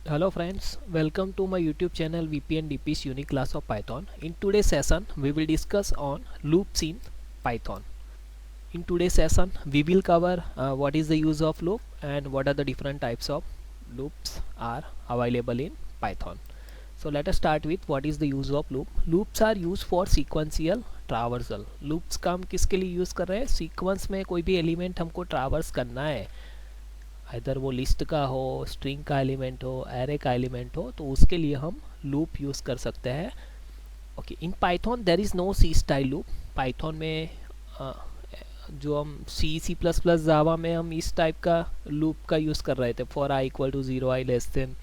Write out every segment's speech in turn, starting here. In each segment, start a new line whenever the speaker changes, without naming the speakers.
Hello friends, welcome to my YouTube channel VPN DP's unique class of Python. In today's session, we will discuss on loops in Python. In today's session, we will cover what is the use of loop and what are the different types of loops are available in Python. So let us start with what is the use of loop. Loops are used for sequential traversal. Loops का हम किसके लिए use कर रहे हैं? Sequence में कोई भी एलिमेंट हमको ट्रावर्स करना है, इधर वो लिस्ट का हो, स्ट्रिंग का एलिमेंट हो, एरे का एलिमेंट हो, तो उसके लिए हम लूप यूज़ कर सकते हैं. Okay, in Python there is no C style loop. Python में जो हम सी प्लस प्लस जावा में हम इस टाइप का लूप का यूज़ कर रहे थे, for i equal to zero, i less than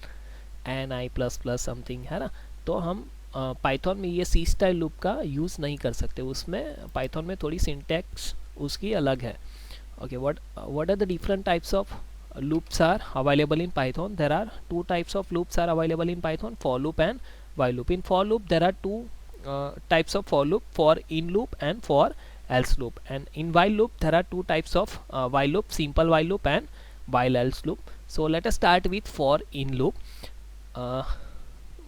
n i plus plus something, है ना. तो हम पाइथन में ये सी स्टाइल लूप का यूज़ नहीं कर सकते. उसमें पाइथन में थोड़ी सिंटैक्स उसकी अलग है. Okay, what are the different types of loops are available in Python? There are two types of loops are available in Python: for loop and while loop. In for loop there are two types of for loop: for in loop and for else loop. And in while loop there are two types of while loop: simple while loop and while else loop. So let us start with for in loop. uh,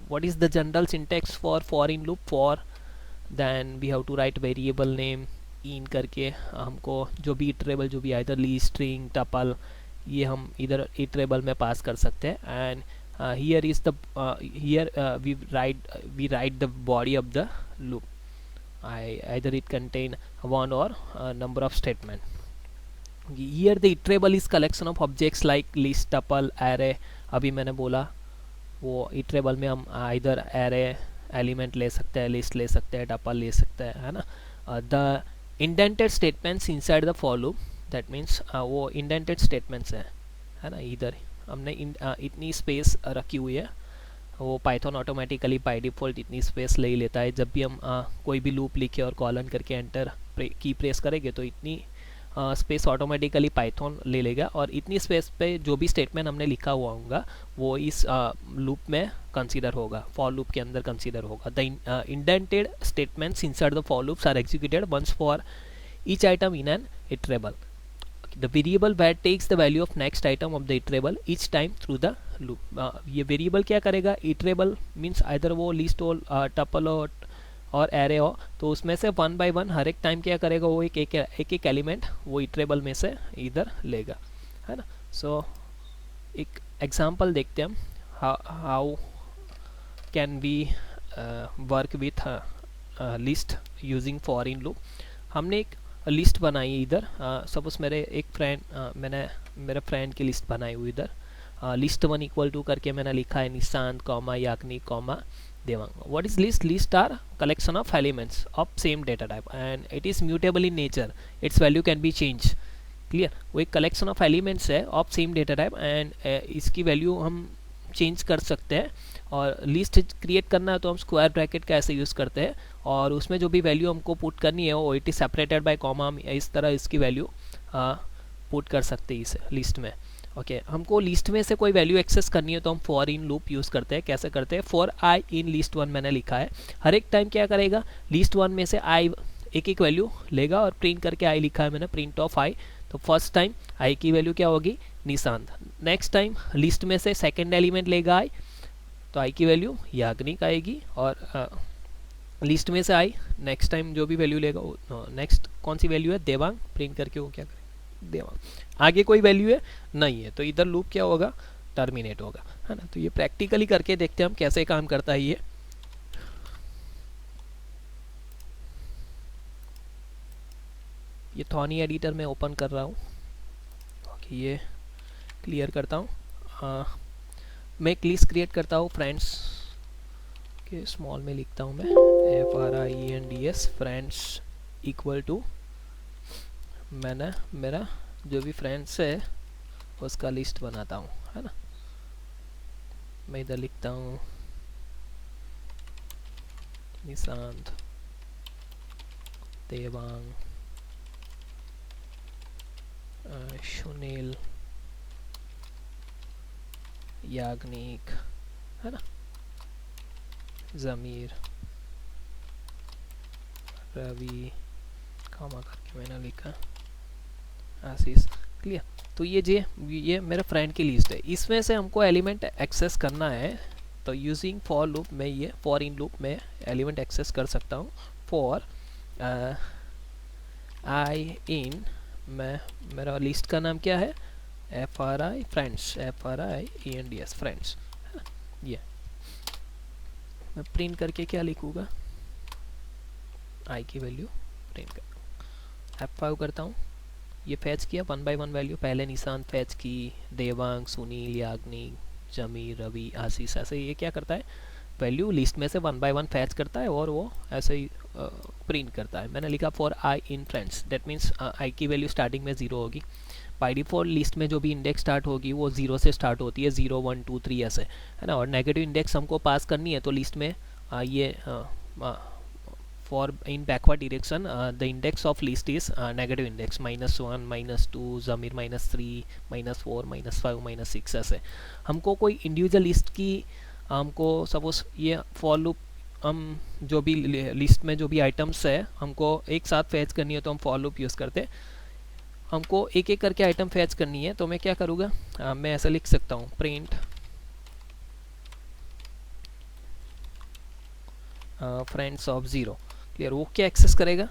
what is the general syntax for in loop? For, then we have to write variable name इन करके, हमको जो भी iterable जो भी है, इधर ली string tuple, ये हम इधर इटरेबल में पास कर सकते हैं. And here is the here we write the body of the loop. either it contain one or number of statement. Here the iterable is collection of objects like list, tuple, array. अभी मैंने बोला वो iterable में हम इधर array element ले सकते हैं, लिस्ट ले सकते हैं, टपल ले सकते हैं, है ना. The indented statements inside the for loop, that means वो इंडेंटेड स्टेटमेंट्स हैं, है ना. इधर हमने इतनी स्पेस रखी हुई है, वो पाइथन ऑटोमेटिकली बाय डिफ़ॉल्ट इतनी स्पेस ले ही लेता है. जब भी हम कोई भी लूप लिखे और कॉलन करके एंटर की प्रेस करेंगे तो इतनी स्पेस ऑटोमेटिकली पाइथन ले लेगा, और इतनी स्पेस पे जो भी स्टेटमेंट हमने लिखा हुआ होगा वो इस लूप में कंसीडर होगा, फॉर लूप के अंदर कंसीडर होगा. The indented statements inside the for loops are executed once for each item in an iterable. The variable where takes the value of next item of the iterable each time through the loop. ये variable क्या करेगा? Iterable means either वो list हो, tuple हो और array हो, तो उसमें से वन बाय वन हर एक टाइम क्या करेगा, वो एक एलिमेंट वो इटरेबल में से इधर लेगा, है ना. सो एक एग्जांपल देखते हैं हम, how can we work with list using for in loop. हमने एक लिस्ट बनाई है इधर. सपोज मेरे एक फ्रेंड, मैंने मेरे फ्रेंड की लिस्ट बनाई हुई इधर. लिस्ट वन इक्वल टू करके मैंने लिखा है Nishant comma Yagnik comma Devang. What is list? List are collection of elements of same data type and it is mutable in nature. Its value can be change. Clear? वो एक collection of elements है of same data type and इसकी value हम change कर सकते हैं. और list create करना है तो हम स्क्वायर ब्रैकेट का ऐसे यूज़ करते हैं, और उसमें जो भी वैल्यू हमको पुट करनी है वो it is separated by comma, हम इस तरह इसकी वैल्यू पुट कर सकते हैं इस लिस्ट में. ओके, हमको लिस्ट में से कोई वैल्यू एक्सेस करनी है तो हम फॉर इन लूप यूज़ करते हैं. कैसे करते हैं? For I in list one मैंने लिखा है, हर एक टाइम क्या करेगा, लिस्ट वन में से आई एक एक वैल्यू लेगा और प्रिंट करके आई लिखा है मैंने, प्रिंट ऑफ आई. तो फर्स्ट टाइम आई की वैल्यू क्या होगी? निशांत. नेक्स्ट टाइम लिस्ट में से सेकेंड एलिमेंट लेगा आई, तो आई की वैल्यू याग्निक आएगी. और लिस्ट में से आई नेक्स्ट टाइम जो भी वैल्यू लेगा, नेक्स्ट कौन सी वैल्यू है? देवांग. प्रिंट करके वो क्या करेगा? देवांग. आगे कोई वैल्यू है? नहीं है, तो इधर लूप क्या होगा? टर्मिनेट होगा, है ना. तो ये प्रैक्टिकली करके देखते हैं हम कैसे काम करता है ये. थॉनी एडिटर में ओपन कर रहा हूँ. ओके, ये क्लियर करता हूँ. मैं एक लिस्ट क्रिएट करता हूँ फ्रेंड्स के, स्मॉल में लिखता हूँ मैं, FRIENDS फ्रेंड्स इक्वल टू, मैंने मेरा जो भी फ्रेंड्स है उसका लिस्ट बनाता हूँ, है ना. मैं इधर लिखता हूँ निशांत, देवांग, सुनील, याग्निक, है ना, ज़मीर, रवि, कॉमा करके मैंने लिखा, आशीष. क्लियर। तो ये मेरे फ्रेंड की लिस्ट है, इसमें से हमको एलिमेंट एक्सेस करना है। तो यूजिंग फॉर लूप में, ये फॉर इन लूप में एलिमेंट एक्सेस कर सकता हूँ। फॉर आई इन, मैं मेरा लिस्ट का नाम क्या है, FRI फ्रेंड्स, FRIENDS फ्रेंड्स। ये मैं प्रिंट करके क्या लिखूँगा, आई की वैल्यू प्रिंट कर, F5 करता हूँ। ये फैच किया 1 by 1 वैल्यू, पहले निशान फैच की, देवांग, सुनील, याग्निक, जमीर, रवि, आशीष, ऐसे ये क्या करता है, वैल्यू लिस्ट में से 1 by 1 फैच करता है और वो ऐसे ही प्रिंट करता है। मैंने लिखा for I in friends, that means I की वैल्यू स्टार्टिंग में 0 होगी। बाई डिफॉल्ट लिस्ट में जो भी इंडेक्स स्टार्ट होगी वो 0 से स्टार्ट होती है, 0 1 2 3 ऐसे, है ना। और नेगेटिव इंडेक्स हमको पास करनी है, तो लिस्ट में ये for in backward direction the index of list is negative index -1 -2 Zamir -3 -4 -5 -6 ऐसे। हमको कोई इंडिविजुअल लिस्ट की हमको सपोज ये फॉर लूप, हम जो भी लिस्ट में जो भी आइटम्स है हमको एक साथ फैच करनी है तो हम फॉर लूप यूज़ करते हैं। हमको एक एक करके आइटम फैच करनी है तो मैं क्या करूँगा, मैं ऐसा लिख सकता हूँ प्रिंट फ्रेंड्स ऑफ 0। क्लियर। वो क्या एक्सेस करेगा,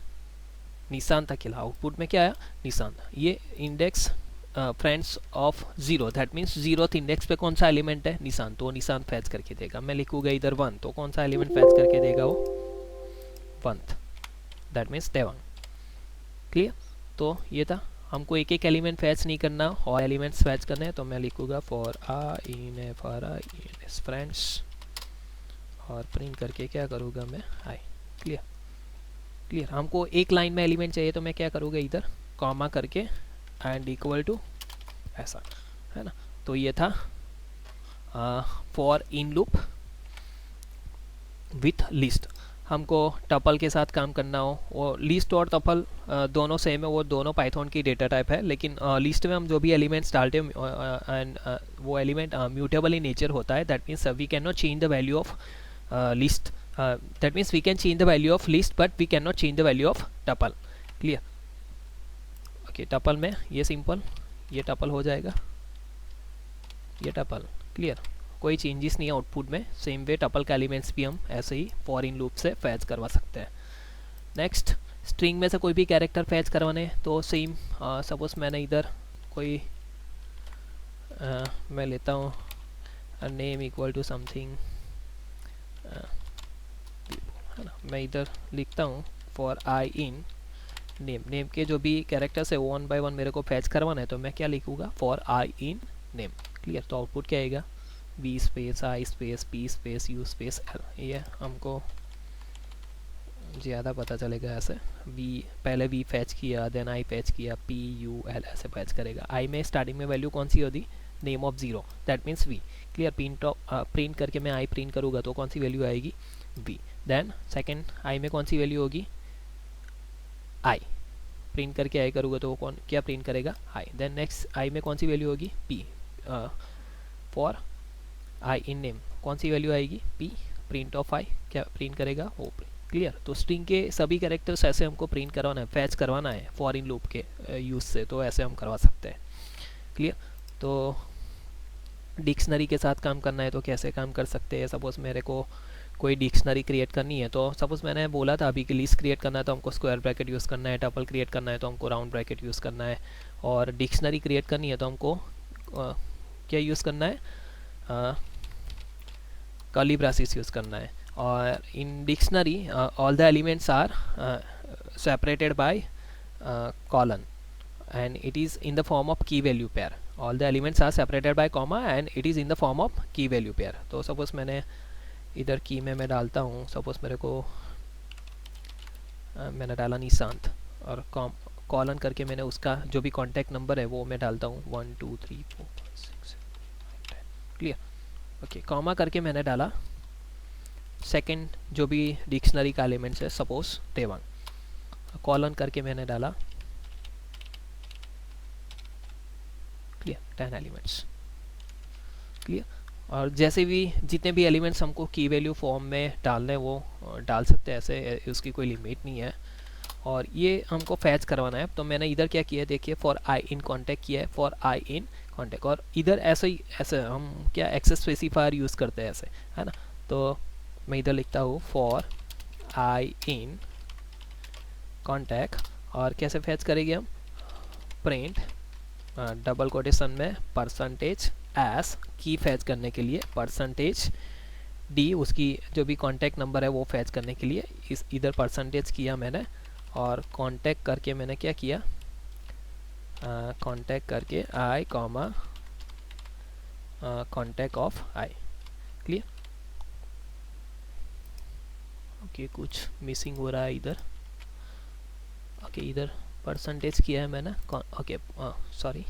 निशान तक खिला, आउटपुट में क्या आया, निशान। ये index friends of 0, that means 0th index पे कौन सा एलिमेंट है, निशान, तो निशान फैच करके देगा। मैं लिखूँगा इधर 1, तो कौन सा एलिमेंट फैच करके देगा वो, 1th, that means Devang. Clear. तो ये था, हमको एक एक एलिमेंट फैच नहीं करना और एलिमेंट्स फैच करने हैं, तो मैं लिखूँगा for I in FRIENDS friends और प्रिंट करके क्या करूँगा मैं, आई। क्लियर। क्लियर। हमको एक लाइन में एलिमेंट चाहिए तो मैं क्या करूँगा, इधर कॉमा करके एंड इक्वल टू ऐसा, है ना। तो ये था for in loop with list. हमको टपल के साथ काम करना हो, वो लिस्ट और टपल दोनों सेम है, वो दोनों पाइथन की डेटा टाइप है, लेकिन लिस्ट में हम जो भी एलिमेंट्स डालते हैं एंड वो एलिमेंट म्यूटेबल इन नेचर होता है, that means we can not change the value of list, that means we can change the value of list but we cannot change the value of tuple. Clear. Okay, tuple में ये simple, ये tuple हो जाएगा, ये tuple। Clear. कोई changes नहीं है output में। सेम वे tuple का एलिमेंट्स भी हम ऐसे ही फॉर इन लूप से फैच करवा सकते हैं। नेक्स्ट, स्ट्रिंग में से कोई भी कैरेक्टर फैच करवाने तो सेम, सपोज मैंने इधर कोई मैं लेता हूँ नेम इक्वल टू समथिंग, है ना। मैं इधर लिखता हूँ for I in name, name के जो भी कैरेक्टर्स है वो 1 by 1 मेरे को फैच करवाना है, तो मैं क्या लिखूँगा, for I in name. Clear. तो आउटपुट क्या आएगा, V space I space P space U space L। ये हमको ज़्यादा पता चलेगा ऐसे, पहले V फैच किया, देन I फैच किया, P U L ऐसे फैच करेगा। I में स्टार्टिंग में वैल्यू कौन सी होती, name of 0, that means V। Clear. Print करके मैं I प्रिंट करूँगा तो कौन सी वैल्यू आएगी, V। देन सेकंड I में कौन सी वैल्यू होगी, I। प्रिंट करके I करूँगा तो वो कौन क्या प्रिंट करेगा, I। देन नेक्स्ट I में कौन सी वैल्यू होगी, P। For I in name कौन सी वैल्यू आएगी, P। प्रिंट ऑफ I क्या प्रिंट करेगा, वो। क्लियर। तो स्ट्रिंग के सभी कैरेक्टर्स ऐसे हमको प्रिंट करवाना है, फैच करवाना है फॉर इन लूप के यूज़ से, तो ऐसे हम करवा सकते हैं। क्लियर। तो डिक्शनरी के साथ काम करना है तो कैसे काम कर सकते हैं, सपोज़ मेरे को कोई डिक्शनरी क्रिएट करनी है, तो सपोज़ मैंने बोला था अभी कि लिस्ट क्रिएट करना है तो हमको स्क्वायर ब्रैकेट यूज़ करना है, टपल क्रिएट करना है तो हमको राउंड ब्रैकेट यूज़ करना है, और डिक्शनरी क्रिएट करनी है तो हमको क्या यूज़ करना है, कर्ली ब्रेसेस यूज़ करना है। और in dictionary all the elements are separated by colon and it is in the form of key value pair. All the elements are separated by comma and it is in the form of key value pair. तो suppose मैंने इधर की में मैं डालता हूँ, suppose मेरे को मैंने डाला निशांत, और कॉलन करके मैंने उसका जो भी कॉन्टैक्ट नंबर है वो मैं डालता हूँ 1 2 3 4 5 6 7 8 10। क्लियर। ओके, कॉमा करके मैंने डाला सेकंड जो भी डिक्शनरी का एलिमेंट्स है, सपोज देवांग, कॉलन करके मैंने डाला, क्लियर, 10 एलिमेंट्स। क्लियर। और जैसे भी जितने भी एलिमेंट्स हमको की वैल्यू फॉर्म में डालने वो डाल सकते हैं, ऐसे उसकी कोई लिमिट नहीं है। और ये हमको फैच करवाना है। तो मैंने इधर क्या किया है देखिए, फॉर आई इन कॉन्टैक्ट किया है, फॉर आई इन कॉन्टैक्ट, और इधर ऐसे ही ऐसे हम क्या एक्सेस स्पेसिफायर यूज़ करते हैं ऐसे, है ना। तो मैं इधर लिखता हूँ फॉर आई इन कॉन्टैक्ट, और कैसे फैच करेंगे हम, प्रिंट डबल कोटेशन में परसेंटेज एस, की फैच करने के लिए परसेंटेज डी, उसकी जो भी कॉन्टैक्ट नंबर है वो फैच करने के लिए इस इधर परसेंटेज किया मैंने, और कॉन्टैक्ट करके मैंने क्या किया, कॉन्टैक्ट करके I comma contact of I. Clear. Okay, कुछ मिसिंग हो रहा है इधर। ओके, इधर परसेंटेज किया है मैंने, okay sorry,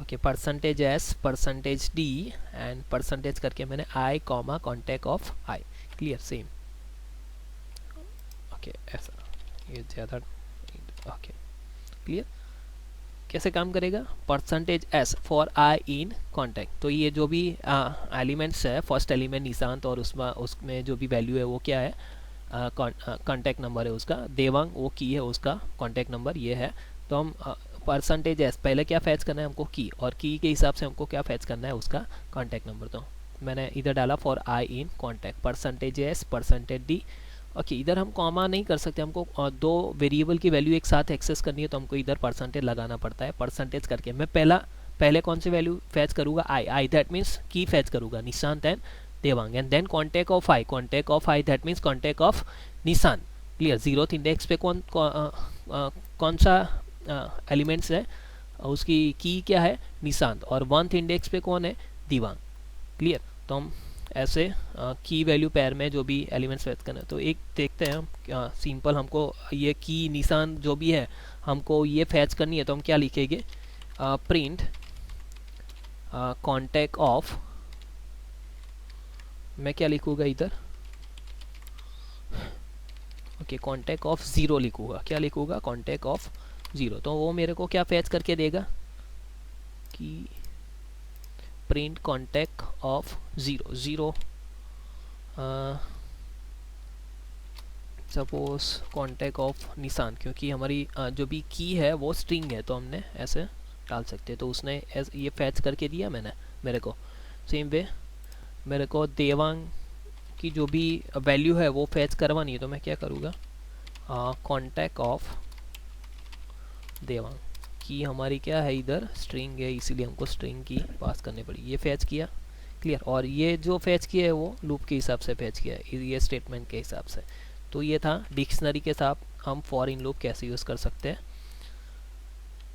okay percentage S, percentage D and percentage करके मैंने I comma contact of I. Clear, same. Okay ऐसा, ये ज़्यादा, ओके क्लियर। कैसे काम करेगा, percentage S for I in contact, तो ये जो भी एलिमेंट्स है, फर्स्ट एलिमेंट निशांत, और उसमें जो भी वैल्यू है वो क्या है, कॉन्टैक्ट नंबर है उसका, देवांग वो की है, उसका कॉन्टैक्ट नंबर ये है। तो हम परसेंटेज एस पहले क्या फैच करना है हमको, की, और की के हिसाब से हमको क्या फैच करना है, उसका कॉन्टैक्ट नंबर। तो मैंने इधर डाला for I in contact, percentage S, percentage D. Okay, इधर हम कॉमा नहीं कर सकते, हमको दो वेरिएबल की वैल्यू एक साथ एक्सेस करनी है, तो हमको इधर परसेंटेज लगाना पड़ता है। परसेंटेज करके मैं पहले कौन सी वैल्यू फैच करूँगा, I that means key fetch करूँगा, Nishant and Devang, and then contact of I that means contact of Nishant. Clear. 0th index पे कौन सा एलिमेंट्स है, उसकी की क्या है, निशांत, और 1th इंडेक्स पे कौन है, देवांग। क्लियर। तो हम ऐसे की वैल्यू पेयर में जो भी एलिमेंट्स फैच करना है, तो एक देखते हैं हम सिंपल, हमको ये की निशान जो भी है हमको ये फैच करनी है, तो हम क्या लिखेंगे, प्रिंट कॉन्टैक्ट ऑफ, मैं क्या लिखूँगा इधर, ओके कॉन्टैक्ट ऑफ 0 लिखूँगा, क्या लिखूँगा, कॉन्टैक्ट ऑफ 0। तो वो मेरे को क्या फैच करके देगा, कि print contact of 0 suppose contact of निशान, क्योंकि हमारी जो भी की है वो स्ट्रिंग है, तो हमने ऐसे डाल सकते हैं। तो उसने ये फैच करके दिया मैंने मेरे को। सेम वे मेरे को देवांग की जो भी वैल्यू है वो फैच करवानी है, तो मैं क्या करूँगा, कॉन्टैक्ट ऑफ देवांग, की हमारी क्या है इधर स्ट्रिंग है, इसीलिए हमको स्ट्रिंग की पास करनी पड़ी, ये फैच किया। क्लियर। और ये जो फैच किया है वो लूप के हिसाब से फैच किया है, ये स्टेटमेंट के हिसाब से। तो ये था डिक्शनरी के साथ हम फॉर इन लूप कैसे यूज़ कर सकते हैं।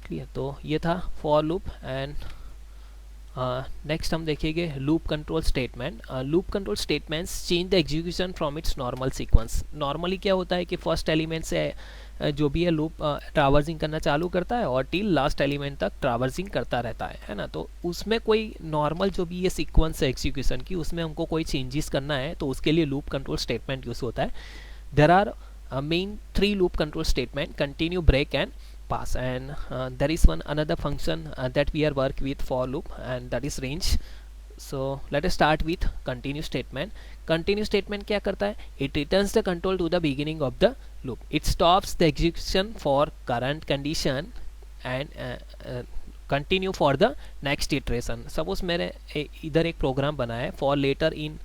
क्लियर। तो ये था फॉर लूप। एंड नेक्स्ट हम देखेंगे loop control statement. Loop control statements change the execution from its normal sequence. Normally क्या होता है कि फर्स्ट एलिमेंट से जो भी है लूप ट्रावर्सिंग करना चालू करता है और टिल लास्ट एलिमेंट तक ट्रावर्सिंग करता रहता है ना। तो उसमें कोई नॉर्मल जो भी ये सीक्वेंस है एग्जीक्यूशन की, उसमें हमको कोई चेंजेस करना है तो उसके लिए लूप कंट्रोल स्टेटमेंट यूज़ होता है। There are main 3 loop control statement, continue, break and pass, and there is one another function that we are work with for loop, and that is range. So let us start with continue statement. Continue statement क्या करता है, it returns the control to the beginning of the loop. It stops the execution for current condition and continue for the next iteration. suppose मैंने इधर एक programme बनाया है for later in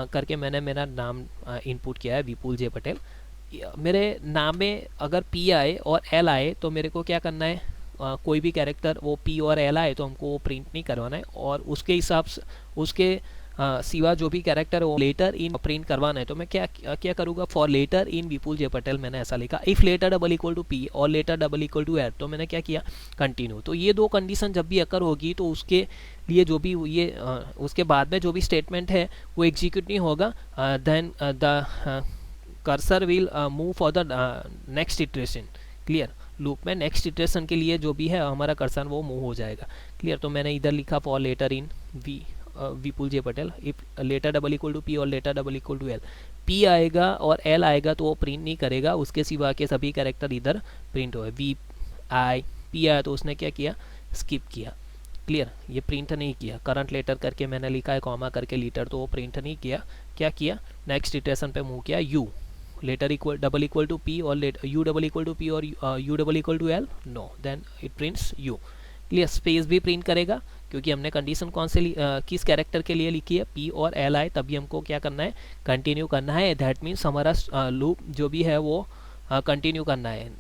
करके, मैंने मेरा नाम इनपुट किया है विपुल जे पटेल। मेरे नाम में अगर पी आए और एल आए तो मेरे को क्या करना है, कोई भी कैरेक्टर वो पी और एल आए तो हमको वो प्रिंट नहीं करवाना है, और उसके हिसाब से उसके सिवा जो भी कैरेक्टर है वो लेटर इन प्रिंट करवाना है। तो मैं क्या करूँगा, for letter in Vipul J Patel मैंने ऐसा लिखा। If letter double equal to P और letter double equal to L, तो मैंने क्या किया, कंटिन्यू। तो ये 2 कंडीशन जब भी अकर होगी तो उसके लिए जो भी ये उसके बाद में जो भी स्टेटमेंट है वो एग्जीक्यूट नहीं होगा। Then the cursor will move for the next iteration. Clear. Loop में नेक्स्ट इटरेशन के लिए जो भी है हमारा कर्सर वो मूव हो जाएगा। क्लियर। तो मैंने इधर लिखा for letter in Vipul J Patel, if letter double equal to P और letter double equal to L, P आएगा और एल आएगा तो वो प्रिंट नहीं करेगा, उसके सिवा के सभी कैरेक्टर इधर प्रिंट हो। वी आई पी आया तो उसने क्या किया, स्किप किया। क्लियर। ये प्रिंट नहीं किया। करंट लेटर करके मैंने लिखा है कॉमा करके लीटर, तो वो प्रिंट नहीं किया। क्या किया, नेक्स्ट इटरेशन पे मूव किया U, letter equal double equal to P और U double equal to P और U double equal to L, no, then it prints U. Clear, space भी प्रिंट करेगा क्योंकि हमने कंडीशन कौन से किस कैरेक्टर के लिए लिखी है, पी और एल आए, तभी हमको क्या करना है, कंटिन्यू करना है। दैट मीन्स हमारा लूप जो भी है वो कंटिन्यू करना है।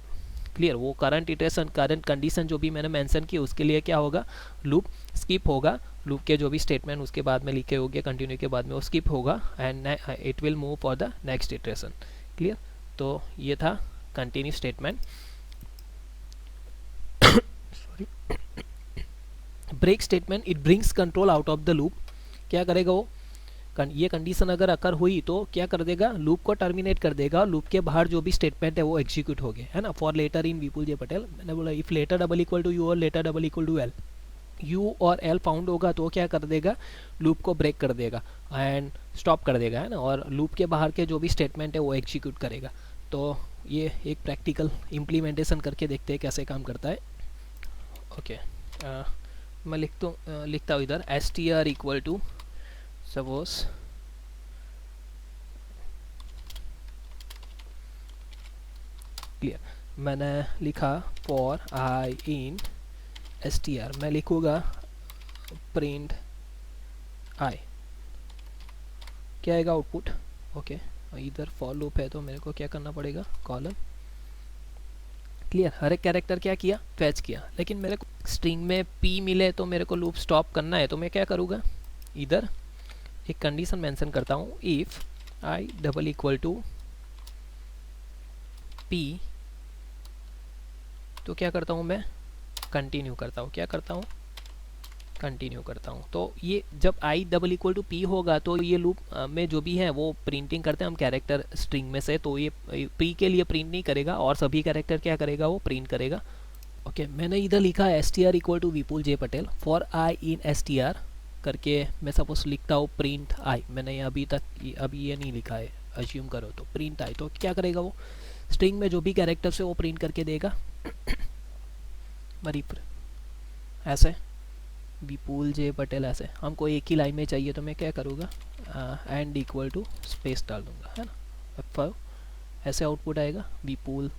क्लियर, वो करंट इटरेशन करंट कंडीशन जो भी मैंने मेंशन की उसके लिए क्या होगा, लूप स्किप होगा, लूप के जो भी स्टेटमेंट उसके बाद में लिखे होंगे कंटिन्यू के बाद में वो स्किप होगा and it will move for the next iteration. Clear, तो ये था continue statement. Sorry, break statement, it brings control out of the loop. क्या करेगा वो, ये कंडीशन अगर अकर हुई तो क्या कर देगा, लूप को टर्मिनेट कर देगा, लूप के बाहर जो भी स्टेटमेंट है वो एग्जीक्यूट हो गए, है ना। For letter in Vipul J Patel, मैंने बोला if letter double equal to U और letter double equal to L, U और एल फाउंड होगा तो क्या कर देगा, लूप को ब्रेक कर देगा एंड स्टॉप कर देगा, है ना, और लूप के बाहर के जो भी स्टेटमेंट है वो एग्जीक्यूट करेगा। तो ये एक प्रैक्टिकल इम्प्लीमेंटेशन करके देखते हैं कैसे काम करता है। ओके, मैं लिखता हूँ इधर S T R equal to suppose clear, मैंने लिखा for I in S T R, मैं लिखूँगा प्रिंट आई, क्या आएगा आउटपुट। ओके, इधर फॉर लूप है तो मेरे को क्या करना पड़ेगा, कॉलन। क्लियर, हर एक कैरेक्टर क्या किया, फैच किया, लेकिन मेरे को स्ट्रिंग में पी मिले तो मेरे को लूप स्टॉप करना है, तो मैं क्या करूँगा, इधर एक कंडीशन मेंशन करता हूँ, if I double equal to P, तो क्या करता हूँ मैं, कंटिन्यू करता हूँ, क्या करता हूँ, कंटिन्यू करता हूँ। तो ये जब I double equal to P होगा तो ये लूप में जो भी है वो प्रिंटिंग करते हैं हम कैरेक्टर स्ट्रिंग में से, तो ये पी के लिए प्रिंट नहीं करेगा और सभी कैरेक्टर क्या करेगा, वो प्रिंट करेगा। ओके, मैंने इधर लिखा S T R equal to Vipul J Patel for I in S T R करके, मैं सपोज लिखता हूँ प्रिंट आई, मैंने अभी ये नहीं लिखा है, अज्यूम करो तो प्रिंट आई, तो क्या करेगा वो, स्ट्रिंग में जो भी कैरेक्टर्स है वो प्रिंट करके देगा। ऐसे विपुल जे पटेल, ऐसे हमको एक ही लाइन में चाहिए तो मैं क्या करूँगा, एंड इक्वल टू स्पेस डाल दूंगा, है ना, F5, ऐसे आउटपुट आएगा विपुल,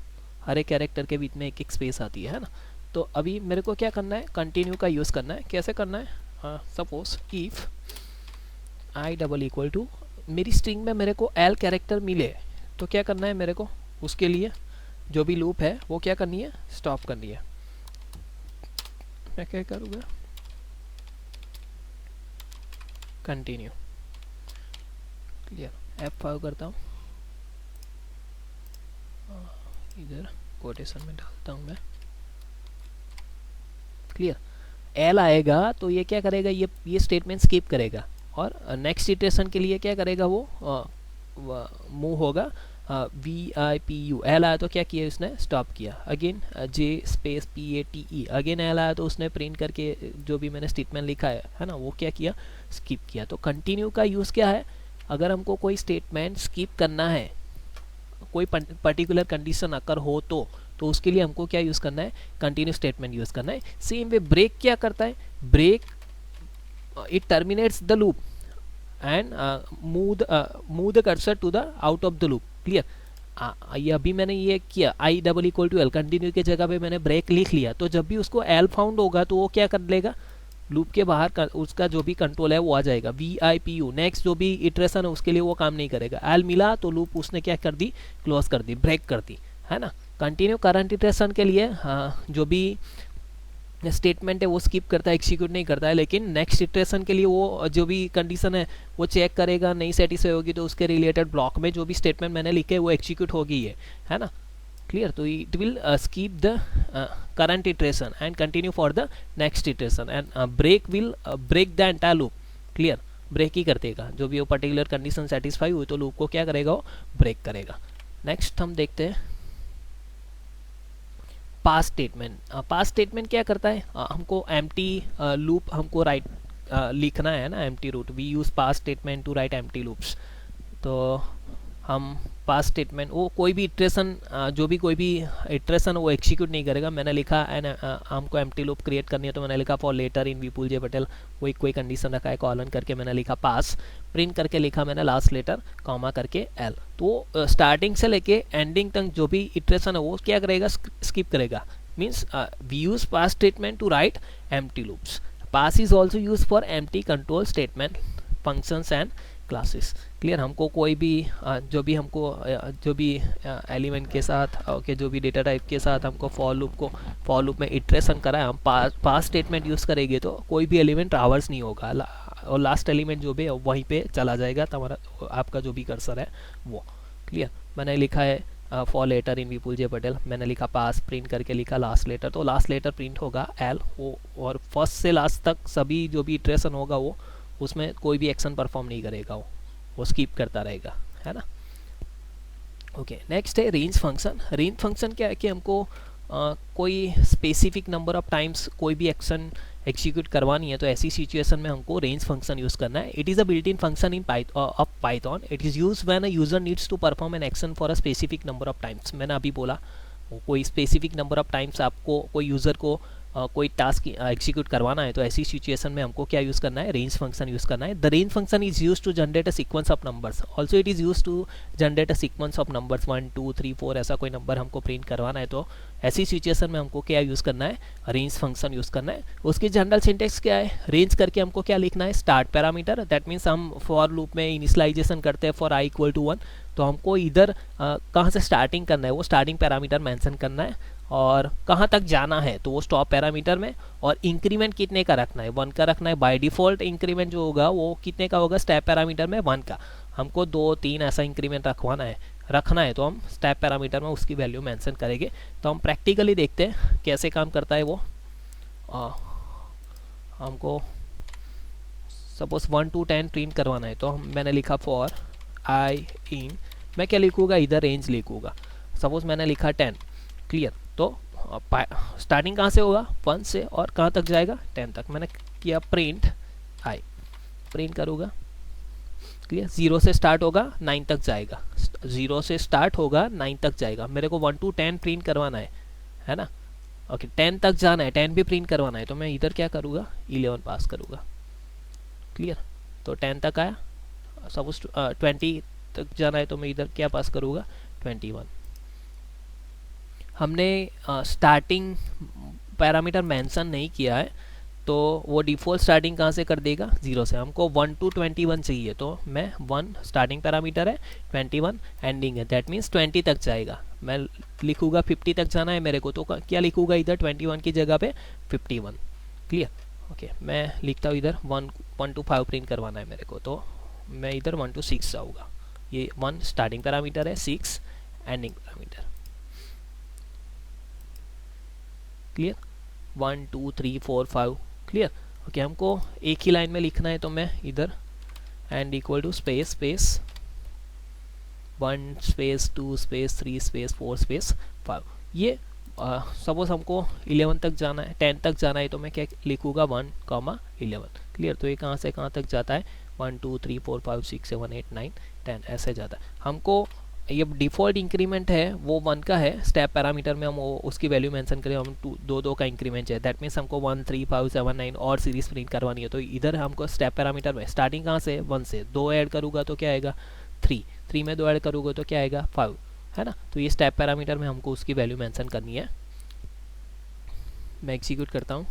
हर एक कैरेक्टर के बीच में एक एक स्पेस आती है ना। तो अभी मेरे को क्या करना है, कंटिन्यू का यूज़ करना है। कैसे करना है, suppose if I double equal to, मेरी स्ट्रिंग में मेरे को एल कैरेक्टर मिले तो क्या करना है मेरे को, उसके लिए जो भी लूप है वो क्या करनी है, स्टॉप करनी है। मैं क्या करूँगा, कंटिन्यू। क्लियर, F5 करता हूँ, इधर कोटेशन में डालता हूँ मैं। क्लियर, एल आएगा तो ये क्या करेगा, ये स्टेटमेंट स्किप करेगा और नेक्स्ट इटरेशन के लिए क्या करेगा, वो मूव होगा V I P U, L आया तो क्या किया उसने, स्टॉप किया। Again J space P A T E, again L आया तो उसने प्रिंट करके जो भी मैंने स्टेटमेंट लिखा है ना, वो क्या किया, स्किप किया। तो कंटिन्यू का यूज़ क्या है, अगर हमको कोई स्टेटमेंट स्किप करना है, कोई पर्टिकुलर कंडीशन अगर हो तो उसके लिए हमको क्या यूज़ करना है, कंटिन्यू स्टेटमेंट यूज़ करना है। सेम वे ब्रेक क्या करता है, break it terminates the loop and move the cursor to the out of the loop. Clear, ये अभी मैंने ये किया I double equal to L, continue की जगह पे मैंने ब्रेक लिख लिया, तो जब भी उसको एल फाउंड होगा तो वो क्या कर लेगा, लूप के बाहर उसका जो भी कंट्रोल है वो आ जाएगा, V I P U, next जो भी इटरेशन है उसके लिए वो काम नहीं करेगा। एल मिला तो लूप उसने क्या कर दी, क्लोज कर दी, ब्रेक कर दी, है ना। कंटिन्यू करंट इटरेशन के लिए जो भी स्टेटमेंट है वो स्किप करता है, एग्जीक्यूट नहीं करता है, लेकिन नेक्स्ट इटरेशन के लिए वो जो भी कंडीशन है वो चेक करेगा, नहीं सेटिस्फाई होगी तो उसके रिलेटेड ब्लॉक में जो भी स्टेटमेंट मैंने लिखे वो एग्जीक्यूट होगी, है ना। क्लियर, तो it will skip the current iteration and continue for the next iteration and break will break the entire loop. Clear, break ही कर देगा, जो भी वो पर्टिकुलर कंडीशन सेटिस्फाई हुई तो लूप को क्या करेगा, वो ब्रेक करेगा। नेक्स्ट हम देखते हैं पास स्टेटमेंट। पास स्टेटमेंट क्या करता है, हमको एम्प्टी लूप हमको लिखना है ना, empty root, we use pass statement to write empty loops. तो हम पास स्टेटमेंट वो कोई भी इटरेशन जो भी कोई भी इटरेशन वो एग्जीक्यूट नहीं करेगा। मैंने लिखा एंड हमको एम्प्टी लूप क्रिएट करनी है तो मैंने लिखा for letter in Vipul J Patel, कोई कंडीशन रखा है कॉलन करके मैंने लिखा पास, प्रिंट करके लिखा मैंने लास्ट लेटर कॉमा करके एल। तो स्टार्टिंग से लेके एंडिंग तक जो भी इटरेशन है वो क्या करेगा, स्किप करेगा। Means we use pass statement to write empty loops. Pass is also use for empty control statement functions and classes. Clear, हमको कोई भी जो भी एलिमेंट के साथ ओके जो भी डेटा टाइप के साथ हमको फॉर लूप में इटरेशन करा है, हम पास स्टेटमेंट यूज़ करेंगे तो कोई भी एलिमेंट ट्रावर्स नहीं होगा और लास्ट एलिमेंट जो भी है वहीं पे चला जाएगा तुम्हारा आपका जो भी कर्सर है वो। क्लियर, मैंने लिखा है for letter in Vipul J Patel, मैंने लिखा पास, प्रिंट करके लिखा लास्ट लेटर, तो लास्ट लेटर प्रिंट होगा एल वो, और फर्स्ट से लास्ट तक सभी जो भी इटरेशन होगा वो उसमें कोई भी एक्शन परफॉर्म नहीं करेगा, वो स्किप करता रहेगा, है ना। ओके, नेक्स्ट है रेंज फंक्शन। रेंज फंक्शन क्या है कि हमको कोई स्पेसिफिक नंबर ऑफ टाइम्स कोई भी एक्शन एग्जीक्यूट करवानी है तो ऐसी सिचुएशन में हमको रेंज फंक्शन यूज़ करना है। It is a built in function in Python. It is use when a user needs to perform an action for a specific number of times. मैंने अभी बोला कोई स्पेसिफिक नंबर ऑफ टाइम्स आपको कोई user को कोई टास्क एग्जीक्यूट करवाना है तो ऐसी सिचुएशन में हमको क्या यूज़ करना है, रेंज फंक्शन यूज़ करना है। The range function is use to generate a sequence of numbers. Also it is use to generate a sequence of numbers 1 2 3 4 ऐसा कोई नंबर हमको प्रिंट करवाना है तो ऐसी सिचुएशन में हमको क्या यूज़ करना है, रेंज फंक्शन यूज़ करना है। उसकी जनरल सिंटेक्स क्या है, रेंज करके हमको क्या लिखना है, स्टार्ट पैरामीटर। दैट मीन्स हम फॉर लूप में इनिशियलाइजेशन करते हैं फॉर i इक्वल टू 1, तो हमको इधर कहाँ से स्टार्टिंग करना है वो स्टार्टिंग पैरामीटर मेंशन करना है, और कहाँ तक जाना है तो वो स्टॉप पैरामीटर में, और इंक्रीमेंट कितने का रखना है, 1 का रखना है। बाय डिफ़ॉल्ट इंक्रीमेंट जो होगा वो कितने का होगा, स्टेप पैरामीटर में 1 का। हमको 2 3 ऐसा इंक्रीमेंट रखना है तो हम स्टेप पैरामीटर में उसकी वैल्यू मेंशन करेंगे। तो हम प्रैक्टिकली देखते हैं कैसे काम करता है वो। हमको सपोज 1 to 10 प्रिंट करवाना है तो मैंने लिखा फॉर आई इन, मैं क्या लिखूँगा, इधर रेंज लिखूँगा। सपोज मैंने लिखा 10। क्लियर, तो स्टार्टिंग कहाँ से होगा, 1 से, और कहाँ तक जाएगा, 10 तक। मैंने किया प्रिंट आई, प्रिंट करूँगा। क्लियर, 0 से स्टार्ट होगा 9 तक जाएगा, 0 से स्टार्ट होगा 9 तक जाएगा। मेरे को 1 to 10 प्रिंट करवाना है ना। ओके, 10 तक जाना है, 10 भी प्रिंट करवाना है तो मैं इधर क्या करूँगा, 11 पास करूँगा। क्लियर, तो 10 तक आया। सपोज 20 तक जाना है तो मैं इधर क्या पास करूँगा, 21। हमने स्टार्टिंग पैरामीटर मेंशन नहीं किया है तो वो डिफ़ॉल्ट स्टार्टिंग कहाँ से कर देगा, 0 से। हमको 1 to 21 चाहिए तो मैं 1 स्टार्टिंग पैरामीटर है, 21 एंडिंग है, दैट मीन्स 20 तक जाएगा। मैं लिखूँगा 50 तक जाना है मेरे को तो क्या लिखूँगा इधर, 21 की जगह पे 51। क्लियर, ओके, मैं लिखता हूँ इधर 1 to 5 प्रिंट करवाना है मेरे को तो मैं इधर 1 to 6 जाऊँगा। ये 1 स्टार्टिंग पैरामीटर है, 6 ending parameter. Clear, 1 2 3 4 5। Clear, okay, हमको एक ही लाइन में लिखना है तो मैं इधर end equal to space 1 space 2 space 3 space 4 space 5। ये सपोज हमको 11 तक जाना है, 10 तक जाना है तो मैं क्या लिखूँगा, 1 11। क्लियर, तो ये कहाँ से कहाँ तक जाता है, 1 2 3 4 5 6 7 8 9 10 ऐसे जाता है। हमको ये डिफ़ॉल्ट इंक्रीमेंट है वो 1 का है, स्टेप पैरामीटर में हम उसकी वैल्यू मेंशन करें, हम 2 का इंक्रीमेंट है। दैट मीन्स हमको 1 3 5 7 9 और सीरीज प्रिंट करवानी है तो इधर हमको स्टेप पैरामीटर में स्टार्टिंग कहाँ से, 1 से, 2 ऐड करूँगा तो क्या आएगा, 3 में 2 ऐड करूँगा तो क्या आएगा, 5, है ना। तो ये स्टेप पैरामीटर में हमको उसकी वैल्यू मेंशन करनी है। मैं एग्जीक्यूट करता हूँ,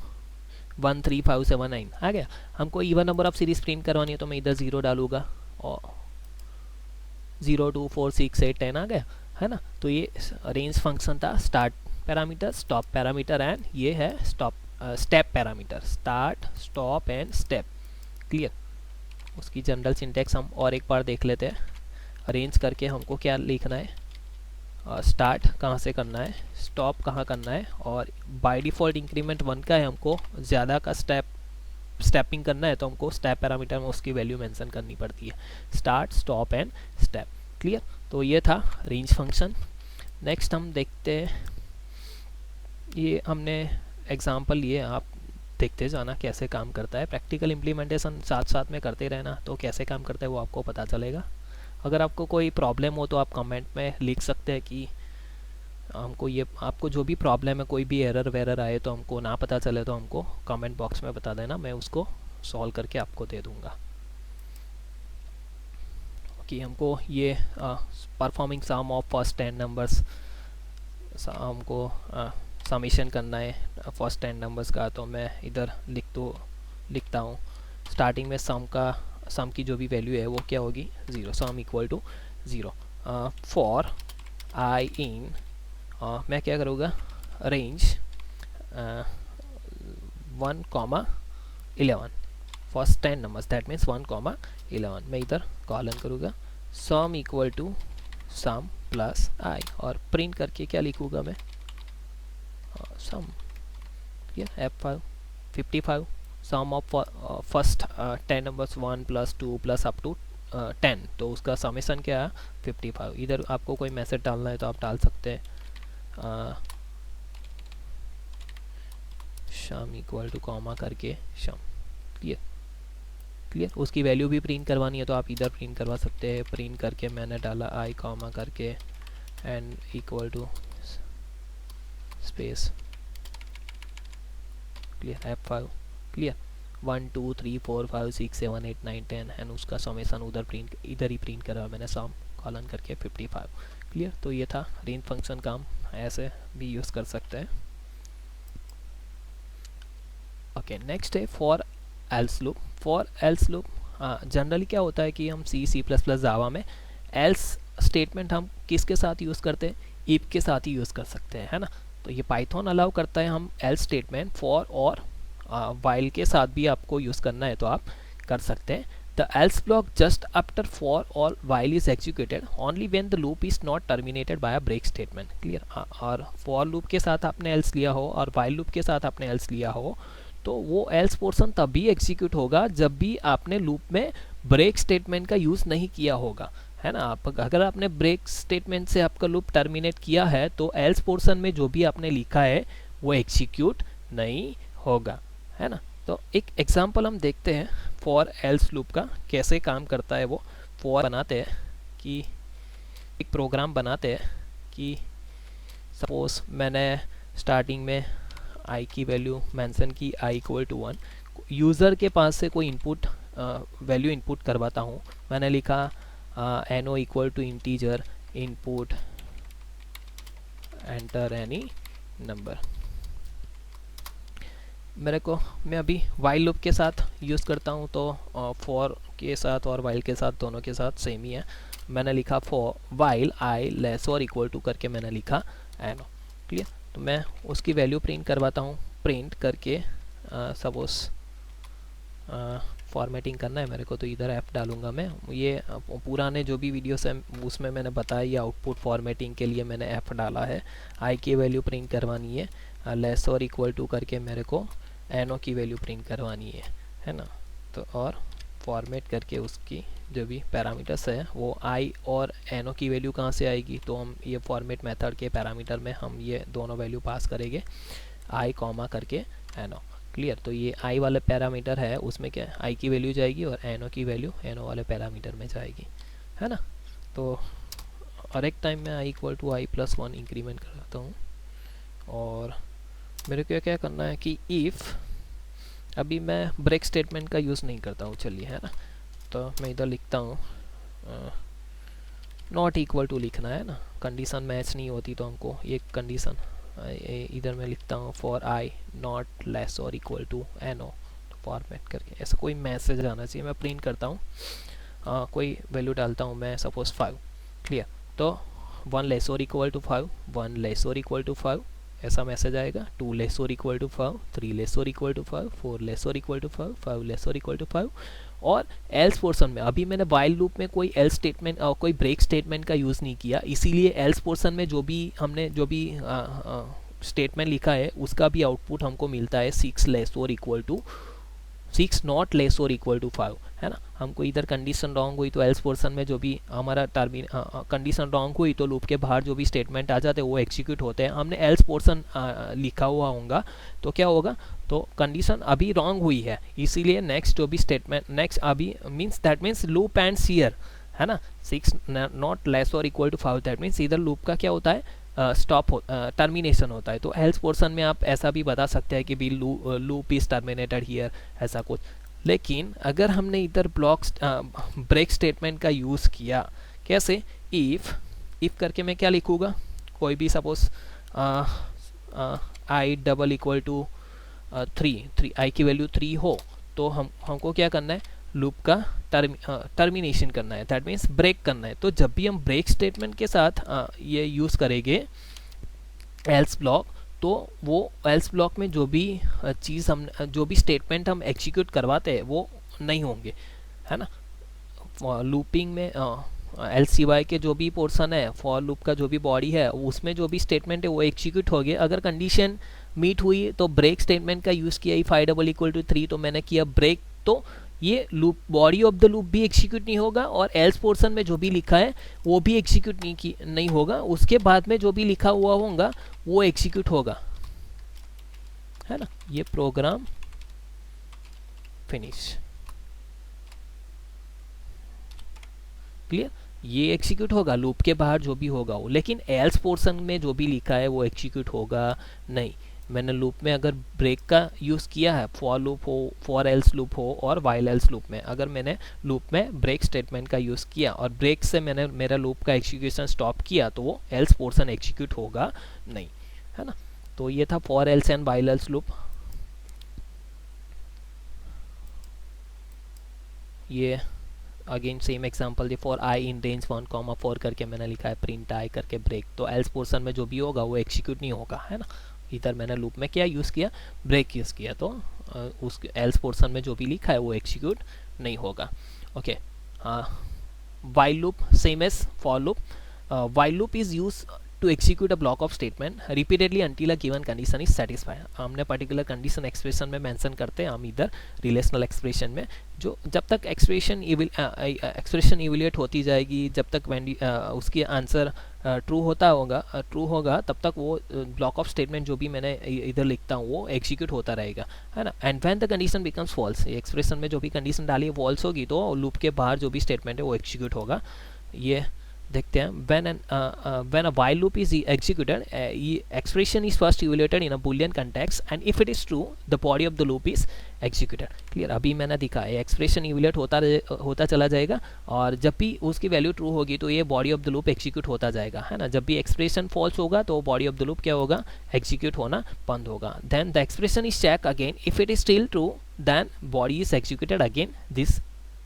1 3 5 7 9 आ गया। हमको even number of series print करवानी है तो मैं इधर 0 डालूँगा और 0 2 4 6 8 10 आ गया, है ना। तो ये रेंज फंक्शन था, start parameter, stop parameter and ये है step parameter, start stop and step. Clear, उसकी जनरल सिंटेक्स हम और एक बार देख लेते हैं। रेंज करके हमको क्या लिखना है, स्टार्ट कहाँ से करना है, स्टॉप कहाँ करना है, और बाय डिफ़ॉल्ट इंक्रीमेंट 1 का है, हमको ज़्यादा का स्टेपिंग करना है तो हमको स्टेप पैरामीटर में उसकी वैल्यू मेंशन करनी पड़ती है, start stop and step. Clear, तो ये था रेंज फंक्शन। नेक्स्ट हम देखते हैं, ये हमने एग्जांपल लिए, आप देखते जाना कैसे काम करता है। प्रैक्टिकल इम्प्लीमेंटेशन साथ साथ में करते रहना तो कैसे काम करता है वो आपको पता चलेगा। अगर आपको कोई प्रॉब्लम हो तो आप कमेंट में लिख सकते हैं कि हमको ये, आपको जो भी प्रॉब्लम है, कोई भी एरर वेरर आए तो हमको ना पता चले तो हमको कमेंट बॉक्स में बता देना, मैं उसको सॉल्व करके आपको दे दूँगा कि हमको ये performing sum of first 10 numbers हमको समीशन करना है फर्स्ट 10 नंबर्स का। तो मैं इधर लिखता हूँ स्टार्टिंग में सम की जो भी वैल्यू है वो क्या होगी 0, sum equal to 0 for I in मैं क्या करूँगा range 1,11 first 10 numbers that means 1,11 मैं इधर कॉलन करूँगा sum equal to sum plus I और प्रिंट करके क्या लिखूँगा मैं sum F5 55 sum of first 10 numbers 1 plus 2 plus up to 10 तो उसका समेशन क्या है 55। इधर आपको कोई मैसेज डालना है तो आप डाल सकते हैं शम इक्वल टू कॉमा करके शम। क्लियर उसकी वैल्यू भी प्रिंट करवानी है तो आप इधर प्रिंट करवा सकते हैं। प्रिंट करके मैंने डाला आई कॉमा करके end equal to space clear F5 clear 1 2 3 4 5 6 7 8 9 10 and उसका समेशन इधर ही प्रिंट करा मैंने सम कॉलन करके 55। क्लियर तो ये था रेंज फंक्शन काम ऐसे भी यूज़ कर सकते हैं। ओके नेक्स्ट है for else loop. For else loop generally क्या होता है कि हम C++ जावा में एल्स स्टेटमेंट हम किसके साथ यूज़ करते हैं इफ के साथ ही यूज़ कर सकते हैं है ना। तो ये पाइथन अलाउ करता है हम एल्स स्टेटमेंट फॉर और वाइल के साथ भी आपको यूज़ करना है तो आप कर सकते हैं। The else block just after for और while is executed only when the loop is not terminated by a break statement. Clear और फॉर लूप के साथ आपने एल्स लिया हो और वाइल लूप के साथ आपने एल्स लिया हो तो वो एल्स पोर्शन तभी एग्जीक्यूट होगा जब भी आपने लूप में ब्रेक स्टेटमेंट का यूज़ नहीं किया होगा है ना। आप अगर आपने ब्रेक स्टेटमेंट से आपका लूप टर्मिनेट किया है तो एल्स पोर्शन में जो भी आपने लिखा है वो एग्जीक्यूट नहीं होगा है ना। तो एक एग्जांपल हम देखते हैं फॉर एल्स लूप का कैसे काम करता है। वो फॉर बनाते हैं कि एक प्रोग्राम बनाते हैं कि सपोज मैंने स्टार्टिंग में आई की वैल्यू मेंशन की आई इक्वल टू 1 यूज़र के पास से कोई इनपुट वैल्यू इनपुट करवाता हूँ। मैंने लिखा no equal to integer input enter any number. मैं अभी वाइल लूप के साथ यूज़ करता हूँ तो फॉर के साथ और वाइल के साथ दोनों के साथ सेम ही है। मैंने लिखा फॉर वाइल आई लेस और इक्वल टू करके मैंने लिखा एनो। क्लियर तो मैं उसकी वैल्यू प्रिंट करवाता हूँ। प्रिंट करके सपोज फॉर्मेटिंग करना है मेरे को तो इधर ऐप डालूंगा मैं। ये पुराने जो भी वीडियोस हैं उसमें मैंने बताया ये आउटपुट फॉर्मेटिंग के लिए मैंने ऐप डाला है। आई की वैल्यू प्रिंट करवानी है लेस और इक्वल टू करके मेरे को एनो की वैल्यू प्रिंट करवानी है ना। तो और फॉर्मेट करके उसकी जो भी पैरामीटर्स है वो आई और एनो की वैल्यू कहाँ से आएगी तो हम ये फॉर्मेट मेथड के पैरामीटर में हम ये दोनों वैल्यू पास करेंगे आई कॉमा करके एनो। क्लियर तो ये आई वाले पैरामीटर है उसमें क्या आई की वैल्यू जाएगी और एनो की वैल्यू एनो वाले पैरामीटर में जाएगी है ना। तो और एक टाइम में I equal to I plus 1 increment करता हूँ और मेरे को क्या करना है कि इफ़ अभी मैं ब्रेक स्टेटमेंट का यूज़ नहीं करता हूँ चलिए है ना। तो मैं इधर लिखता हूँ नॉट इक्वल टू लिखना है ना। कंडीशन मैच नहीं होती तो हमको ये कंडीशन इधर मैं लिखता हूँ फॉर आई नॉट लेस और इक्वल टू एनो फॉर्मेट करके ऐसा कोई मैसेज आना चाहिए। मैं प्रिंट करता हूँ कोई वैल्यू डालता हूँ मैं सपोज 5। क्लियर तो 1 लेस और इक्वल टू 5 1 लेस और इक्वल टू 5 ऐसा मैसेज आएगा। 2 लेस और इक्वल टू 5 3 लेस और इक्वल टू 5 4 लेस और इक्वल टू 5 5 लेस और इक्वल टू 5। और एल्स पोर्शन में अभी मैंने वाइल लूप में कोई एल्स स्टेटमेंट और कोई ब्रेक स्टेटमेंट का यूज़ नहीं किया इसीलिए एल्स पोर्शन में जो भी हमने स्टेटमेंट लिखा है उसका भी आउटपुट हमको मिलता है 6 लेस और इक्वल टू 6 नॉट लेस और इक्वल टू 5 है ना। हमको इधर कंडीशन रॉन्ग हुई तो एल्स पोर्शन में जो भी हमारा कंडीशन रॉन्ग हुई तो लूप के बाहर जो भी स्टेटमेंट आ जाते हैं वो एग्जीक्यूट होते हैं। हमने एल्स पोर्शन लिखा हुआ होगा तो क्या होगा तो कंडीशन अभी रॉन्ग हुई है इसीलिए नेक्स्ट जो भी स्टेटमेंट नेक्स्ट अभी means that means loop end सीयर है ना, 6 नॉट लेस और इक्वल टू 5, दैट मीन्स इधर लूप का क्या होता है, स्टॉप टर्मिनेशन होता है। तो एल्स पोर्शन में आप ऐसा भी बता सकते हैं कि बी लूप इज टर्मिनेटेड हियर, ऐसा कुछ। लेकिन अगर हमने इधर ब्लॉक्स ब्रेक स्टेटमेंट का यूज़ किया, कैसे, इफ़ करके मैं क्या लिखूँगा, कोई भी suppose I double equal to 3 I की वैल्यू 3 हो, तो हमको क्या करना है, लूप का टर्मिनेशन करना है, दैट मीन्स ब्रेक करना है। तो जब भी हम ब्रेक स्टेटमेंट के साथ ये यूज़ करेंगे एल्स ब्लॉक, तो वो एल्स ब्लॉक में जो भी चीज़ हम जो भी स्टेटमेंट हम एग्जीक्यूट करवाते हैं वो नहीं होंगे, है ना। लूपिंग में एल सी वाई के जो भी पोर्सन है, फॉर लूप का जो भी बॉडी है, उसमें जो भी स्टेटमेंट है वो एग्जीक्यूट हो गया। अगर कंडीशन मीट हुई तो ब्रेक स्टेटमेंट का यूज़ किया, if I double equal to 3, तो मैंने किया ब्रेक, तो ये loop body of the loop भी एग्जीक्यूट नहीं होगा और एल्स पोर्शन में जो भी लिखा है वो भी एग्जीक्यूट नहीं होगा। उसके बाद में जो भी लिखा हुआ होगा वो एग्जीक्यूट होगा, है ना। ये प्रोग्राम फिनिश, क्लियर, ये एग्जीक्यूट होगा, लूप के बाहर जो भी होगा वो, लेकिन एल्स पोर्शन में जो भी लिखा है वो एग्जीक्यूट होगा नहीं। मैंने लूप में अगर ब्रेक का यूज़ किया है, फॉर लूप हो, फॉर एल्स लूप हो और वाइल एल्स लूप में, अगर मैंने लूप में ब्रेक स्टेटमेंट का यूज़ किया और ब्रेक से मैंने मेरा लूप का एग्जीक्यूशन स्टॉप किया, तो वो एल्स पोर्शन एग्जीक्यूट होगा नहीं, है ना। तो ये था for else and while else loop. ये again same example, for I in range 1,4 करके मैंने लिखा है प्रिंट आई करके ब्रेक, तो एल्स पोर्शन में जो भी होगा वो एग्जीक्यूट नहीं होगा, है ना। इधर मैंने लूप में क्या यूज़ किया, ब्रेक यूज़ किया, तो उस एल्स पोर्शन में जो भी लिखा है वो एग्जीक्यूट नहीं होगा। Okay, while loop same as for loop. While loop is use to execute a block of statement repeatedly until a given condition is satisfied। हमने पर्टिकुलर कंडीशन एक्सप्रेशन में मेंशन करते हैं हम इधर रिलेशनल एक्सप्रेशन में, जो जब तक एक्सप्रेशन इवैल्यूएट होती जाएगी, जब तक उसकी आंसर ट्रू होगा तब तक वो ब्लॉक ऑफ स्टेटमेंट जो भी मैंने इधर लिखता हूँ वो एग्जीक्यूट होता रहेगा, है ना। And when the condition becomes false, expression में जो भी कंडीशन डाली है फॉल्स होगी तो लूप के बाहर जो भी स्टेटमेंट है वो एग्जीक्यूट होगा। ये देखते हैं, when a while loop is executed, expression is first evaluated in a boolean context and if it is true the body of the loop is executed। Clear, अभी मैंने दिखा है एक्सप्रेशन इवैल्यूएट होता चला जाएगा और जब भी उसकी वैल्यू ट्रू होगी तो ये body of the loop execute होता जाएगा, है ना। जब भी एक्सप्रेशन फॉल्स होगा तो बॉडी ऑफ द लूप क्या होगा, एग्जीक्यूट होना बंद होगा। Then the expression is check again, if it is still true then body is executed again, this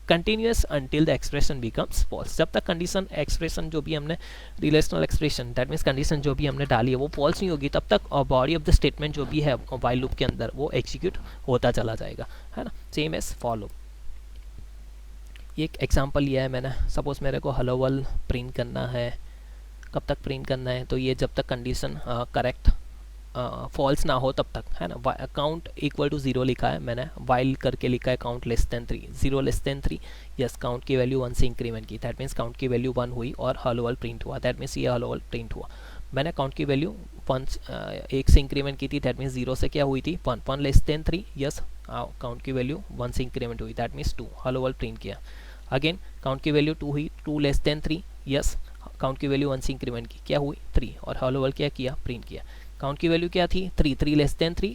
continues until the expression becomes false. जब तक कंडीशन एक्सप्रेशन जो भी हमने relational expression that means condition जो भी हमने डाली है वो फॉल्स नहीं होगी तब तक बॉडी ऑफ द स्टेटमेंट जो भी है वाइल लूप के अंदर वो एग्जीक्यूट होता चला जाएगा, है ना, सेम एज फॉर लूप। ये एक एग्जांपल लिया है मैंने, सपोज मेरे को हेलो वर्ल्ड प्रिंट करना है, कब तक प्रिंट करना है, तो ये जब तक कंडीशन करेक्ट फॉल्स ना हो तब तक, है ना। काउंट इक्वल टू 0 लिखा है मैंने, वाइल करके लिखा है count less then 3, 0 less than 3, yes, count की वैल्यू 1 से इंक्रीमेंट की, दैट मीन्स काउंट की वैल्यू 1 हुई और हेलो वर्ल्ड प्रिंट हुआ, दैट मीन्स ये हेलो वर्ल्ड प्रिंट हुआ। मैंने काउंट की वैल्यू 1 से इंक्रीमेंट की थी, दैट मीन्स 0 से क्या हुई थी 1 लेस देन 3, यस, काउंट की वैल्यू 1 से इंक्रीमेंट हुई, that means 2, hello world print किया। अगेन काउंट की वैल्यू 2 हुई, 2 लेस देन 3, यस, काउंट की वैल्यू 1 से इंक्रीमेंट की, क्या हुई 3, और हेलो वर्ल्ड क्या किया, प्रिंट किया। काउंट की वैल्यू क्या थी 3, 3 लेस देन 3,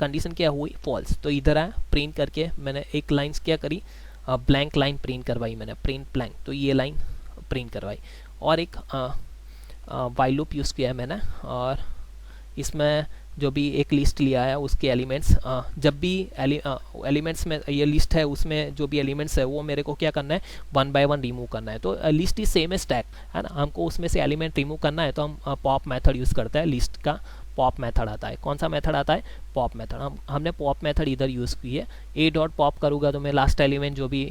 कंडीशन क्या हुई फॉल्स, तो इधर आया प्रिंट करके मैंने एक लाइन क्या करी, ब्लैंक लाइन प्रिंट करवाई मैंने, प्रिंट ब्लैंक, तो ये लाइन प्रिंट करवाई। और एक वाइल लूप यूज़ किया है मैंने और इसमें जो भी एक लिस्ट लिया है उसके एलिमेंट्स, जब भी एलिमेंट्स में ये लिस्ट है उसमें जो भी एलिमेंट्स है वो मेरे को क्या करना है 1 बाय 1 रिमूव करना है। तो list is same as tag, है ना, हमको उसमें से एलिमेंट रिमूव करना है तो हम पॉप मेथड यूज़ करते हैं, लिस्ट का पॉप मेथड आता है। कौन सा मेथड आता है, पॉप मेथड। हमने पॉप मेथड इधर यूज़ की है, ए डॉट पॉप करूँगा तो मैं लास्ट एलिमेंट जो भी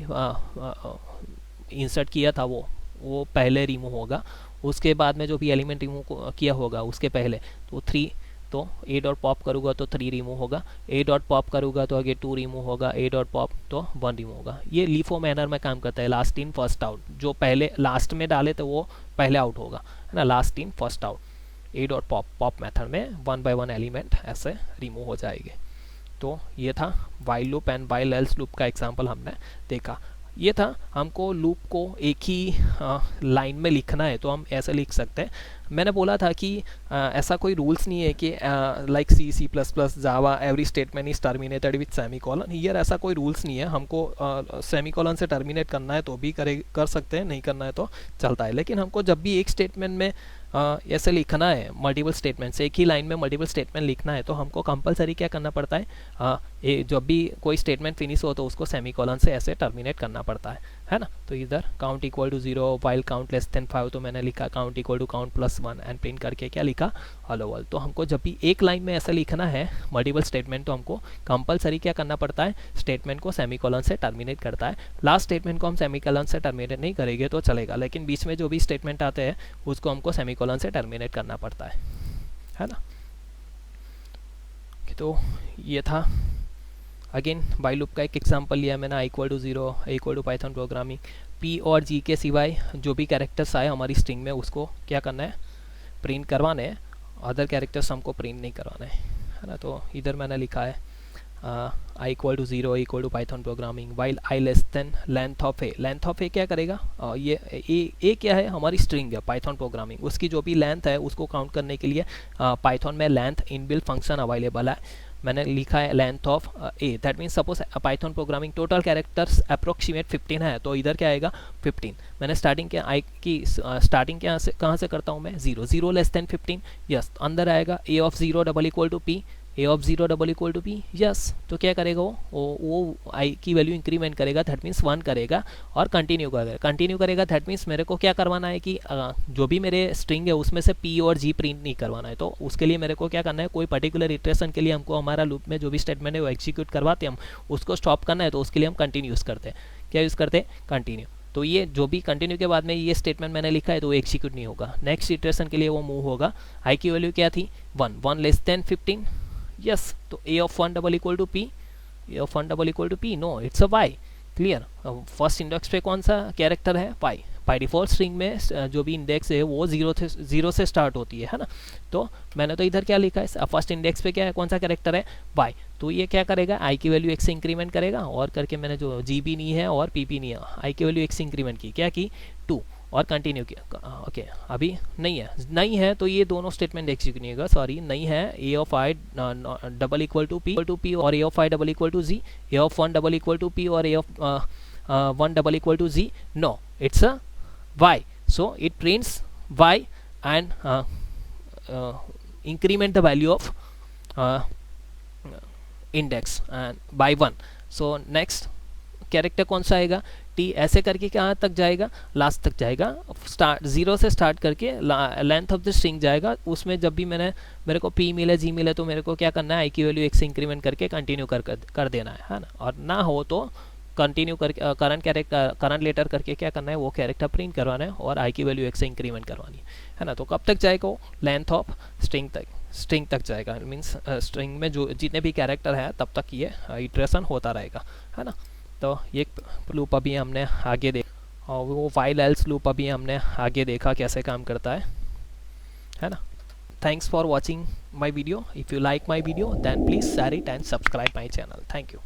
इंसर्ट किया था वो पहले रिमूव होगा, उसके बाद में जो भी एलिमेंट रिमूव किया होगा उसके पहले, तो 3, तो ए डॉट पॉप करूँगा तो 3 रिमूव होगा, ए डॉट पॉप करूँगा तो आगे 2 रिमूव होगा, ए डॉट पॉप तो 1 रिमूव होगा। ये लीफो मैनर में काम करता है, लास्ट इन फर्स्ट आउट, जो पहले लास्ट में डाले तो वो पहले आउट होगा, है ना, last in first out. A dot pop method में 1 बाय 1 एलिमेंट ऐसे रिमूव हो जाएंगे। तो ये था while loop and while else loop का एग्जाम्पल हमने देखा। ये था, हमको लूप को एक ही लाइन में लिखना है तो हम ऐसे लिख सकते हैं। मैंने बोला था कि ऐसा कोई रूल्स नहीं है कि like C, C plus plus, Java every statement is terminated with semicolon. Here ऐसा कोई रूल्स नहीं है, हमको सेमी कॉलन से टर्मिनेट करना है तो भी कर सकते हैं, नहीं करना है तो चलता है। लेकिन हमको जब भी एक स्टेटमेंट में ऐसे लिखना है, मल्टीपल स्टेटमेंट से एक ही लाइन में मल्टीपल स्टेटमेंट लिखना है, तो हमको कंपलसरी क्या करना पड़ता है, जब भी कोई स्टेटमेंट फिनिश हो तो उसको सेमी कॉलन से ऐसे टर्मिनेट करना पड़ता है ना। तो इधर count equal to 0 while count less than 5, तो मैंने लिखा count equal to count plus 1 and print करके क्या लिखा, हेलो वर्ल्ड। तो हमको जब भी एक लाइन में ऐसा लिखना है मल्टीपल स्टेटमेंट, तो हमको कंपलसरी क्या करना पड़ता है, स्टेटमेंट को सेमी कॉलन से टर्मिनेट करता है। लास्ट स्टेटमेंट को हम सेमी कॉलन से टर्मिनेट नहीं करेंगे तो चलेगा, लेकिन बीच में जो भी स्टेटमेंट आते हैं उसको हमको सेमी कॉलन से टर्मिनेट करना पड़ता है ना। तो ये था अगेन वाइल लूप का एक एग्जांपल लिया मैंने, I equal to 0, equal to Python programming, P और जी के सिवाय जो भी कैरेक्टर्स आए हमारी स्ट्रिंग में उसको क्या करना है, प्रिंट करवाने हैं, अदर कैरेक्टर्स हमको प्रिंट नहीं करवाना है ना। तो इधर मैंने लिखा है I equal to 0 equal to Python programming while I less than length of A. Length of A क्या करेगा, ये क्या है, हमारी स्ट्रिंग है पाइथन प्रोग्रामिंग, उसकी जो भी लेंथ है उसको काउंट करने के लिए पाइथन में लेंथ इनबिल्ट फंक्शन अवेलेबल है। मैंने लिखा है length of A, that means suppose Python programming total characters approximate 15 है, तो इधर क्या आएगा 15। मैंने स्टार्टिंग के आई की स्टार्टिंग कहाँ से करता हूँ मैं, 0, 0 लेस देन 15, यस। अंदर आएगा A of 0 double equal to P, A of 0 double equal to P, yes. तो क्या करेगा वो आई की वैल्यू इंक्रीमेंट करेगा, दैट मीन्स 1 करेगा और कंटिन्यू करेगा। दैट मीन्स मेरे को क्या करवाना है कि जो भी मेरे स्ट्रिंग है उसमें से पी और जी प्रिंट नहीं करवाना है, तो उसके लिए मेरे को क्या करना है, कोई पर्टिकुलर इटरेशन के लिए हमको हमारा लूप में जो भी स्टेटमेंट है वो एग्जीक्यूट करवाते हैं, हम उसको स्टॉप करना है, तो उसके लिए हम कंटिन्यू यूज़ करते हैं। क्या यूज़ करते हैं, कंटिन्यू। तो ये जो भी कंटिन्यू के बाद में ये स्टेटमेंट मैंने लिखा है तो वो एग्जीक्यूट नहीं होगा, नेक्स्ट इटरेशन के लिए वो मूव होगा। आई की वैल्यू क्या थी, 1 लेस देन 15, यस। तो a of 1 double equal to P, a of 1 double equal to P, no it's a y, clear. First index पे कौन सा कैरेक्टर है, y। बाई डिफॉल्ट स्ट्रिंग में जो भी इंडेक्स है वो 0 से स्टार्ट होती है ना। तो मैंने तो इधर क्या लिखा है, फर्स्ट इंडेक्स पे क्या है, कौन सा कैरेक्टर है, y। तो ये क्या करेगा, i की वैल्यू 1 से इंक्रीमेंट करेगा, और करके मैंने जो g भी नहीं है और p भी नहीं है, i की वैल्यू 1 से इंक्रीमेंट की, क्या की 2, और कंटिन्यू किया। ओके, अभी नहीं है तो ये दोनों स्टेटमेंट एग्जीक्यूट नहीं होगा, सॉरी नहीं है। A of I double equal to P और A of I double equal to G, A of 1 double equal to P और A of 1 double equal to G, no it's a Y. So it prints Y and increment the value of index and by 1। So next character कौन सा आएगा, T. ऐसे करके कहाँ तक जाएगा, last तक जाएगा, स्टार्ट 0 से स्टार्ट करके लेंथ ऑफ द स्ट्रिंग जाएगा। उसमें जब भी मेरे को पी मिले जी मिले तो मेरे को क्या करना है, आई की वैल्यू 1 से इंक्रीमेंट करके कंटिन्यू कर देना है ना। और ना हो तो कंटिन्यू करके करंट लेटर करके क्या करना है, वो कैरेक्टर प्रिंट करवाना है और आई की वैल्यू 1 से इंक्रीमेंट करवानी है ना। तो कब तक जाएगा, लेंथ ऑफ स्ट्रिंग तक जाएगा, मीन्स स्ट्रिंग में जो जितने भी कैरेक्टर है तब तक ये इटरेशन होता रहेगा, है ना। तो ये लूप अभी हमने आगे देखा, और वो वाइल एल्स लूप अभी हमने आगे देखा कैसे काम करता है ना। Thanks for watching my video. If you like my video then please share it and subscribe my channel. Thank you.